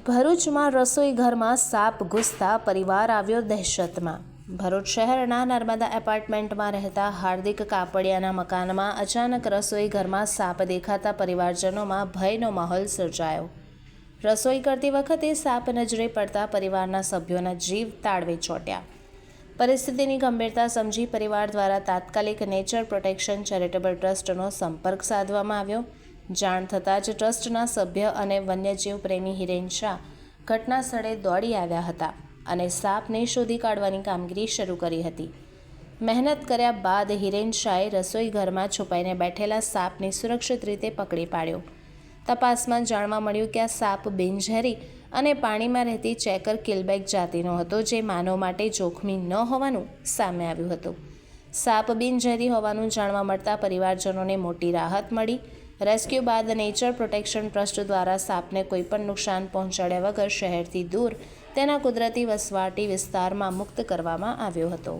ભરૂચમાં રસોઈ ઘરમાં સાપ ઘૂસતા પરિવાર આવ્યો દહેશતમાં। ભરૂચ શહેરના નર્મદા એપાર્ટમેન્ટમાં રહેતા હાર્દિક કાપડિયાના મકાનમાં અચાનક રસોઈ ઘરમાં સાપ દેખાતા પરિવારજનોમાં ભયનો માહોલ સર્જાયો। રસોઈ કરતી વખતે સાપ નજરે પડતા પરિવારના સભ્યોના જીવ તાળવે ચોંટ્યા। પરિસ્થિતિની ગંભીરતા સમજી પરિવાર દ્વારા તાત્કાલિક નેચર પ્રોટેક્શન ચેરિટેબલ ટ્રસ્ટનો સંપર્ક સાધવામાં આવ્યો। જાણ થતાં જ ટ્રસ્ટના સભ્ય અને વન્યજીવ પ્રેમી હિરેન શાહ ઘટના સ્થળે દોડી આવ્યા હતા અને સાપને શોધી કાઢવાની કામગીરી શરૂ કરી હતી। મહેનત કર્યા બાદ હિરેન શાહે રસોઈ ઘરમાં છુપાઈને બેઠેલા સાપને સુરક્ષિત રીતે પકડી પાડ્યો। તપાસમાં જાણવા મળ્યું કે આ સાપ બિનઝેરી અને પાણીમાં રહેતી ચેકર કિલબેક જાતિનો હતો, જે માનવ માટે જોખમી ન હોવાનું સામે આવ્યું હતું। સાપ બિનઝેરી હોવાનું જાણવા મળતા પરિવારજનોને મોટી રાહત મળી। રેસ્ક્યુ બાદ નેચર પ્રોટેક્શન ટ્રસ્ટ દ્વારા સાપને કોઈપણ નુકસાન પહોંચાડ્યા વગર શહેરથી દૂર તેના કુદરતી વસવાટી વિસ્તારમાં મુક્ત કરવામાં આવ્યો હતો।